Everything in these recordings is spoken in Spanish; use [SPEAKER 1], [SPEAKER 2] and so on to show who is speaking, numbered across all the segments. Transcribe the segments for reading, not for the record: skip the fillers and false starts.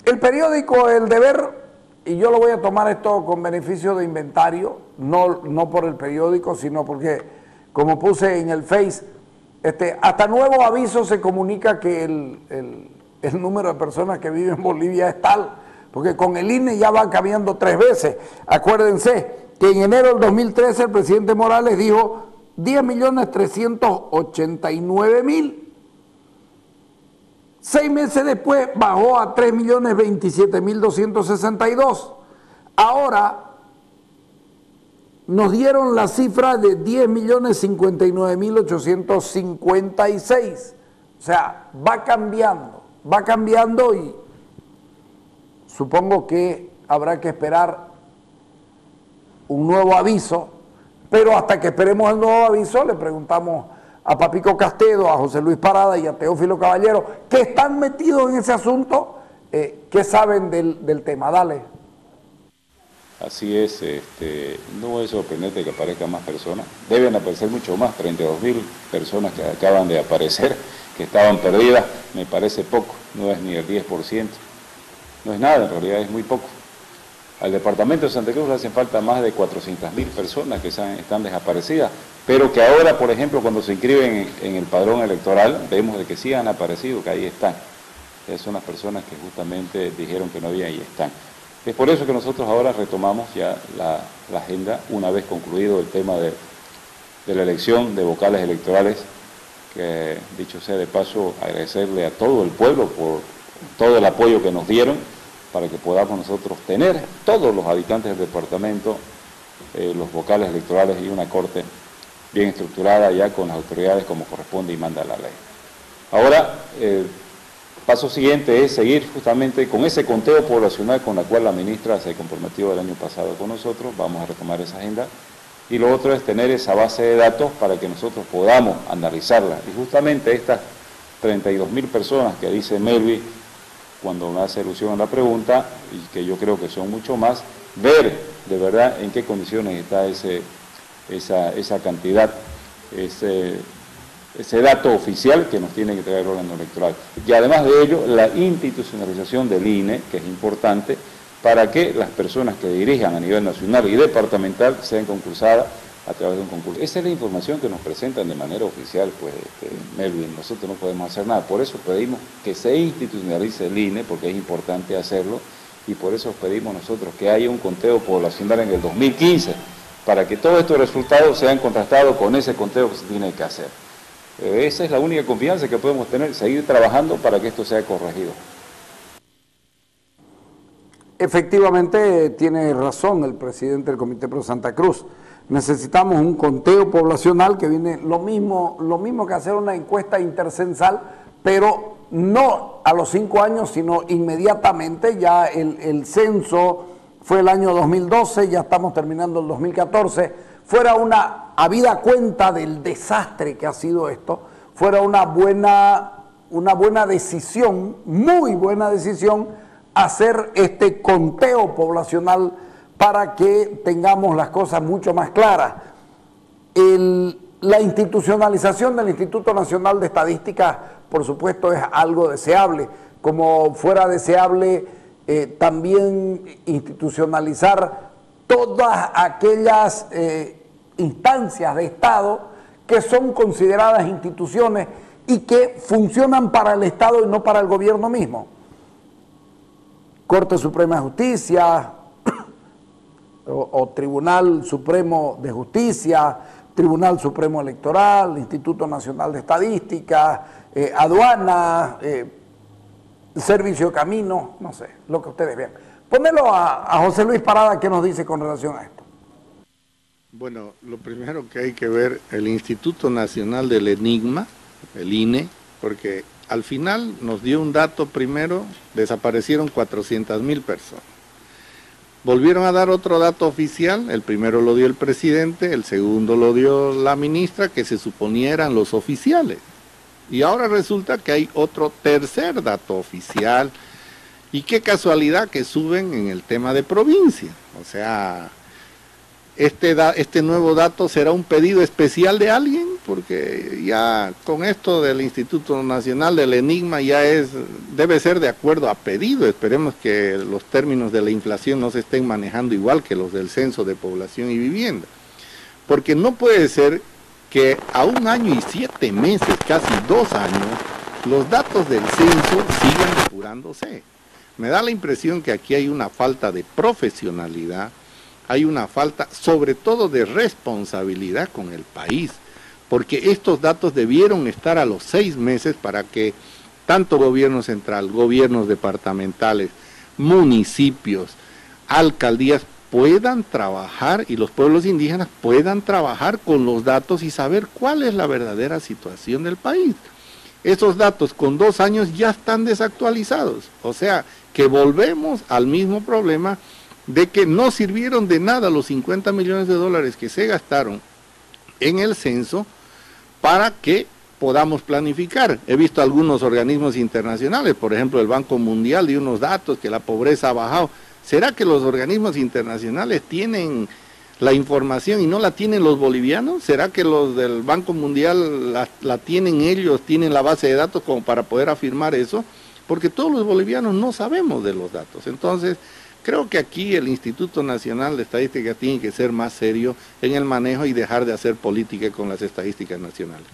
[SPEAKER 1] El periódico El Deber, y yo lo voy a tomar esto con beneficio de inventario, no por el periódico, sino porque, como puse en el Face, hasta nuevo aviso se comunica que el número de personas que viven en Bolivia es tal, porque con el INE ya va cambiando 3 veces. Acuérdense que en enero del 2013 el presidente Morales dijo 10.389.000. 6 meses después bajó a 3.027.262. Ahora nos dieron la cifra de 10.059.856. O sea, va cambiando y supongo que habrá que esperar un nuevo aviso, pero hasta que esperemos el nuevo aviso le preguntamos a Papico Castedo, a José Luis Parada y a Teófilo Caballero, que están metidos en ese asunto, ¿qué saben del tema? Dale.
[SPEAKER 2] Así es, no es sorprendente que aparezcan más personas, deben aparecer mucho más, 32.000 personas que acaban de aparecer, que estaban perdidas, me parece poco, no es ni el 10%, no es nada, en realidad es muy poco. Al departamento de Santa Cruz le hacen falta más de 400.000 personas que están desaparecidas, pero que ahora, por ejemplo, cuando se inscriben en el padrón electoral, vemos de que sí han aparecido, que ahí están. Esas son las personas que justamente dijeron que no había y están. Es por eso que nosotros ahora retomamos ya la agenda, una vez concluido el tema de la elección de vocales electorales, que dicho sea de paso, agradecerle a todo el pueblo por todo el apoyo que nos dieron, para que podamos nosotros tener, todos los habitantes del departamento, los vocales electorales y una corte bien estructurada ya con las autoridades como corresponde y manda la ley. Ahora, el paso siguiente es seguir justamente con ese conteo poblacional con la cual la ministra se comprometió el año pasado con nosotros, vamos a retomar esa agenda, y lo otro es tener esa base de datos para que nosotros podamos analizarla. Y justamente estas 32.000 personas que dice Melvi, cuando me hace alusión a la pregunta, y que yo creo que son mucho más, ver de verdad en qué condiciones está esa cantidad, ese dato oficial que nos tiene que traer el órgano electoral. Y además de ello, la institucionalización del INE, que es importante, para que las personas que dirijan a nivel nacional y departamental sean concursadas a través de un concurso. Esa es la información que nos presentan de manera oficial, pues, Melvin, nosotros no podemos hacer nada. Por eso pedimos que se institucionalice el INE, porque es importante hacerlo, y por eso pedimos nosotros que haya un conteo poblacional en el 2015, para que todos estos resultados sean contrastados con ese conteo que se tiene que hacer. Esa es la única confianza que podemos tener, seguir trabajando para que esto sea corregido.
[SPEAKER 1] Efectivamente, tiene razón el presidente del Comité Pro Santa Cruz. Necesitamos un conteo poblacional que viene lo mismo que hacer una encuesta intercensal, pero no a los 5 años, sino inmediatamente. Ya el censo fue el año 2012, ya estamos terminando el 2014. Fuera una habida cuenta del desastre que ha sido esto, fuera una buena decisión, muy buena decisión, hacer este conteo poblacional para que tengamos las cosas mucho más claras. La institucionalización del Instituto Nacional de Estadística, por supuesto, es algo deseable, como fuera deseable también institucionalizar todas aquellas instancias de Estado que son consideradas instituciones y que funcionan para el Estado y no para el gobierno mismo. Corte Suprema de Justicia, o Tribunal Supremo de Justicia, Tribunal Supremo Electoral, Instituto Nacional de Estadística, aduana, Servicio de Caminos, no sé, lo que ustedes vean. Ponelo a José Luis Parada, ¿qué nos dice con relación a esto?
[SPEAKER 3] Bueno, lo primero que hay que ver, el Instituto Nacional del Enigma, el INE, porque al final nos dio un dato primero, desaparecieron 400.000 personas. Volvieron a dar otro dato oficial, el primero lo dio el presidente, el segundo lo dio la ministra, que se suponía eran los oficiales. Y ahora resulta que hay otro tercer dato oficial, y qué casualidad que suben en el tema de provincia. O sea, este nuevo dato será un pedido especial de alguien. porque ya con esto del Instituto Nacional del Enigma ya debe ser de acuerdo a pedido. Esperemos que los términos de la inflación no se estén manejando igual que los del Censo de Población y Vivienda, porque no puede ser que a 1 año y 7 meses, casi 2 años, los datos del censo sigan depurándose. Me da la impresión que aquí hay una falta de profesionalidad, hay una falta sobre todo de responsabilidad con el país, porque estos datos debieron estar a los 6 meses para que tanto gobierno central, gobiernos departamentales, municipios, alcaldías puedan trabajar y los pueblos indígenas puedan trabajar con los datos y saber cuál es la verdadera situación del país. Esos datos con 2 años ya están desactualizados, o sea que volvemos al mismo problema de que no sirvieron de nada los 50 millones de dólares que se gastaron en el censo para que podamos planificar. He visto algunos organismos internacionales, por ejemplo el Banco Mundial dio unos datos que la pobreza ha bajado. ¿Será que los organismos internacionales tienen la información y no la tienen los bolivianos? ¿Será que los del Banco Mundial la tienen ellos, tienen la base de datos como para poder afirmar eso? Porque todos los bolivianos no sabemos de los datos. Entonces, creo que aquí el Instituto Nacional de Estadística tiene que ser más serio en el manejo y dejar de hacer política con las estadísticas nacionales.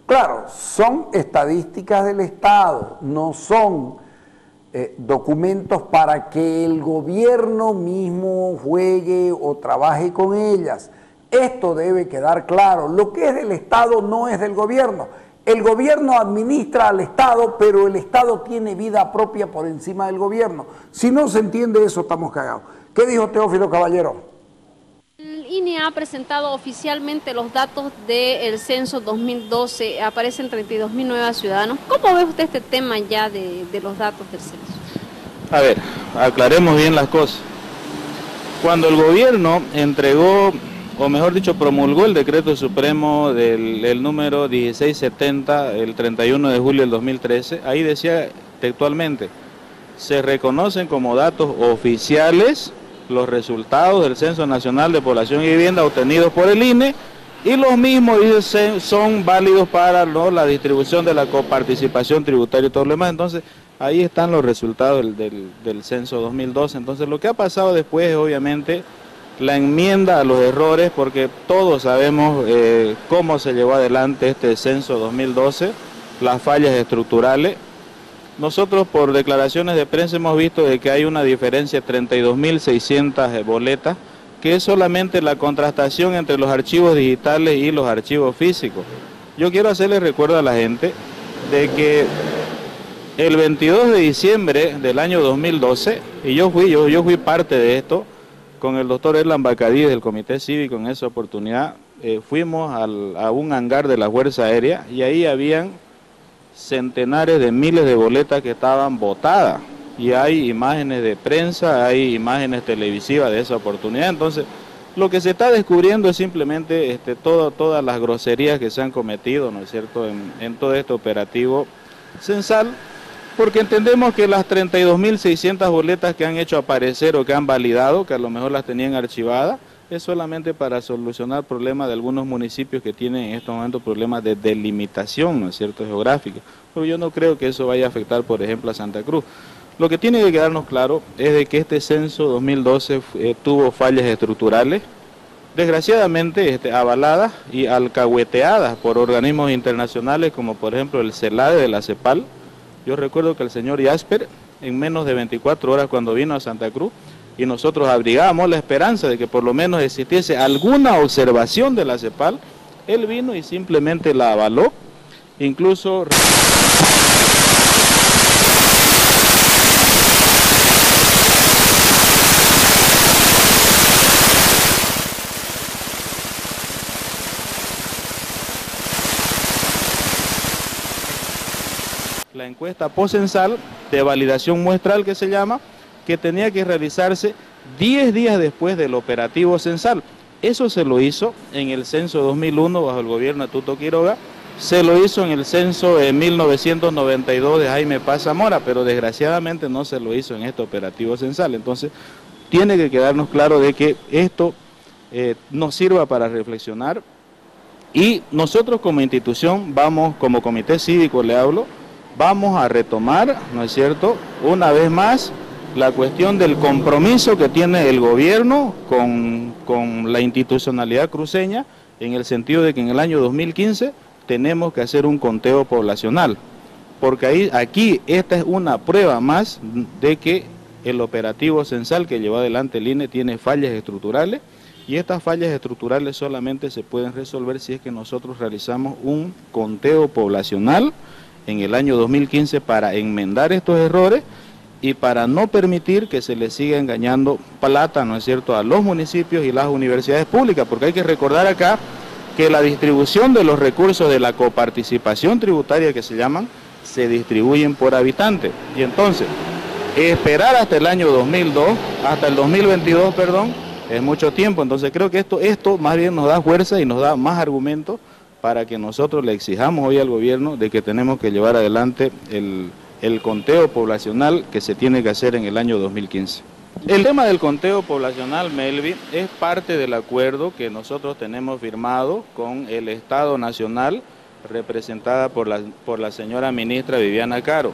[SPEAKER 1] Claro, son estadísticas del Estado, no son documentos para que el gobierno mismo juegue o trabaje con ellas. Esto debe quedar claro. Lo que es del Estado no es del gobierno. El gobierno administra al Estado, pero el Estado tiene vida propia por encima del gobierno. Si no se entiende eso, estamos cagados. ¿Qué dijo Teófilo Caballero?
[SPEAKER 4] El INE ha presentado oficialmente los datos del censo 2012, aparecen 32.000 nuevos ciudadanos. ¿Cómo ve usted este tema ya de los datos del censo?
[SPEAKER 5] A ver, aclaremos bien las cosas. Cuando el gobierno entregó, o mejor dicho, promulgó el decreto supremo del número 1670, el 31 de julio del 2013, ahí decía textualmente, se reconocen como datos oficiales los resultados del Censo Nacional de Población y Vivienda obtenidos por el INE y los mismos son válidos para la distribución de la coparticipación tributaria y todo lo demás. Entonces, ahí están los resultados del Censo 2012. Entonces, lo que ha pasado después es obviamente la enmienda a los errores, porque todos sabemos cómo se llevó adelante este Censo 2012, las fallas estructurales. Nosotros por declaraciones de prensa hemos visto de que hay una diferencia de 32.600 boletas, que es solamente la contrastación entre los archivos digitales y los archivos físicos. Yo quiero hacerle recuerdo a la gente de que el 22 de diciembre del año 2012, y yo fui parte de esto, con el doctor Erlan Bacadí del Comité Cívico en esa oportunidad, fuimos a un hangar de la Fuerza Aérea y ahí habían centenares de miles de boletas que estaban botadas y hay imágenes de prensa, hay imágenes televisivas de esa oportunidad. Entonces, lo que se está descubriendo es simplemente todas las groserías que se han cometido, ¿no es cierto?, en todo este operativo censal, porque entendemos que las 32.600 boletas que han hecho aparecer o que han validado, que a lo mejor las tenían archivadas, es solamente para solucionar problemas de algunos municipios que tienen en estos momentos problemas de delimitación, ¿no es cierto?, geográfica. Pero yo no creo que eso vaya a afectar, por ejemplo, a Santa Cruz. Lo que tiene que quedarnos claro es de que este censo 2012 tuvo fallas estructurales, desgraciadamente avaladas y alcahueteadas por organismos internacionales como por ejemplo el CELADE de la CEPAL. Yo recuerdo que el señor Jasper, en menos de 24 horas cuando vino a Santa Cruz, y nosotros abrigábamos la esperanza de que por lo menos existiese alguna observación de la CEPAL, él vino y simplemente la avaló, incluso... La encuesta poscensal de validación muestral que se llama, que tenía que realizarse 10 días después del operativo censal. Eso se lo hizo en el censo 2001 bajo el gobierno de Tuto Quiroga, se lo hizo en el censo de 1992 de Jaime Paz Zamora, pero desgraciadamente no se lo hizo en este operativo censal. Entonces, tiene que quedarnos claro de que esto nos sirva para reflexionar. Y nosotros como institución vamos, como comité cívico le hablo, vamos a retomar, ¿no es cierto?, una vez más la cuestión del compromiso que tiene el gobierno con la institucionalidad cruceña, en el sentido de que en el año 2015 tenemos que hacer un conteo poblacional, porque aquí esta es una prueba más de que el operativo censal que llevó adelante el INE tiene fallas estructurales, y estas fallas estructurales solamente se pueden resolver si es que nosotros realizamos un conteo poblacional en el año 2015 para enmendar estos errores y para no permitir que se les siga engañando plata, ¿no es cierto?, a los municipios y las universidades públicas, porque hay que recordar acá que la distribución de los recursos de la coparticipación tributaria que se llaman, se distribuyen por habitante. Y entonces, esperar hasta el año 2002, hasta el 2022, perdón, es mucho tiempo. Entonces creo que esto más bien nos da fuerza y nos da más argumentos para que nosotros le exijamos hoy al gobierno de que tenemos que llevar adelante el conteo poblacional que se tiene que hacer en el año 2015. El tema del conteo poblacional, Melvi, es parte del acuerdo que nosotros tenemos firmado con el Estado Nacional, representada por la señora ministra Viviana Caro.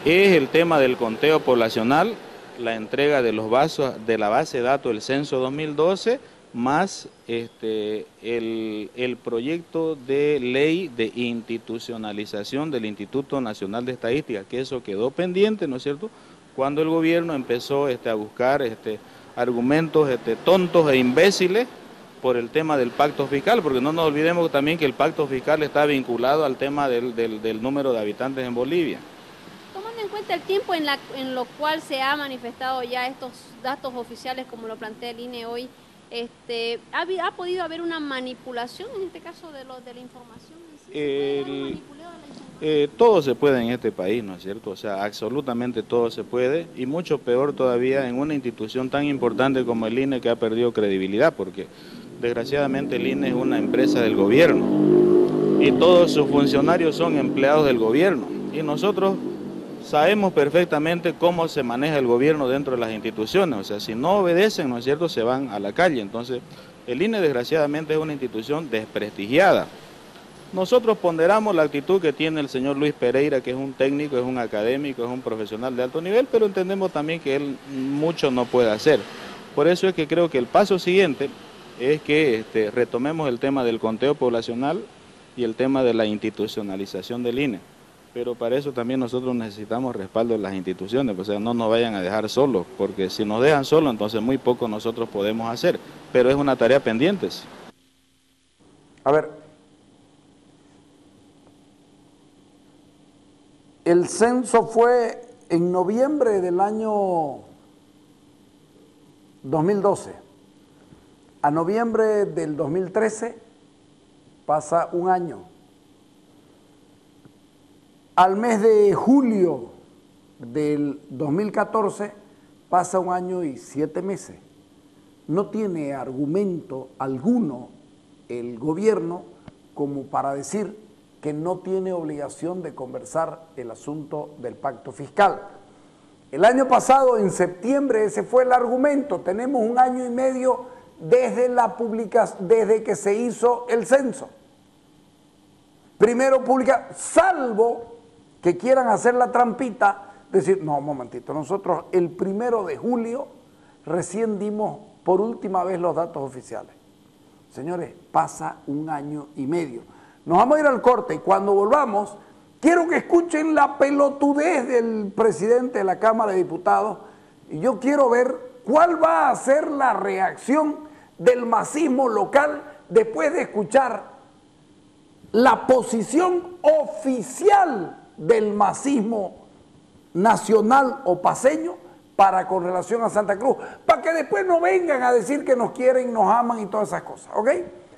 [SPEAKER 5] Es el tema del conteo poblacional, la entrega de los vasos de la base de datos del censo 2012, más el proyecto de ley de institucionalización del Instituto Nacional de Estadística, que eso quedó pendiente, ¿no es cierto?, cuando el gobierno empezó a buscar argumentos tontos e imbéciles por el tema del pacto fiscal, porque no nos olvidemos también que el pacto fiscal está vinculado al tema del número de habitantes en Bolivia.
[SPEAKER 4] Tomando en cuenta el tiempo en lo cual se ha manifestado ya estos datos oficiales, como lo plantea el INE hoy, ¿ha podido haber una manipulación en este caso de la información?
[SPEAKER 5] Todo se puede en este país, ¿no es cierto? O sea, absolutamente todo se puede, y mucho peor todavía en una institución tan importante como el INE, que ha perdido credibilidad, porque desgraciadamente el INE es una empresa del gobierno y todos sus funcionarios son empleados del gobierno, y nosotros sabemos perfectamente cómo se maneja el gobierno dentro de las instituciones. O sea, si no obedecen, ¿no es cierto?, se van a la calle. Entonces, el INE desgraciadamente es una institución desprestigiada. Nosotros ponderamos la actitud que tiene el señor Luis Pereira, que es un técnico, es un académico, es un profesional de alto nivel, pero entendemos también que él mucho no puede hacer. Por eso es que creo que el paso siguiente es que retomemos el tema del conteo poblacional y el tema de la institucionalización del INE. Pero para eso también nosotros necesitamos respaldo de las instituciones, o sea, no nos vayan a dejar solos, porque si nos dejan solos, entonces muy poco nosotros podemos hacer, pero es una tarea pendiente.
[SPEAKER 1] A ver, el censo fue en noviembre del año 2012. A noviembre del 2013 pasa un año. Al mes de julio del 2014 pasa un año y 7 meses. No tiene argumento alguno el gobierno como para decir que no tiene obligación de conversar el asunto del pacto fiscal. El año pasado, en septiembre, ese fue el argumento. Tenemos un año y medio desde que se hizo el censo. Primero publica, salvo que quieran hacer la trampita, decir, no, un momentito, nosotros el 1 de julio recién dimos por última vez los datos oficiales. Señores, pasa un año y medio. Nos vamos a ir al corte y cuando volvamos, quiero que escuchen la pelotudez del presidente de la Cámara de Diputados y yo quiero ver cuál va a ser la reacción del masismo local después de escuchar la posición oficial del masismo nacional o paceño con relación a Santa Cruz, para que después no vengan a decir que nos quieren, nos aman y todas esas cosas, ¿ok?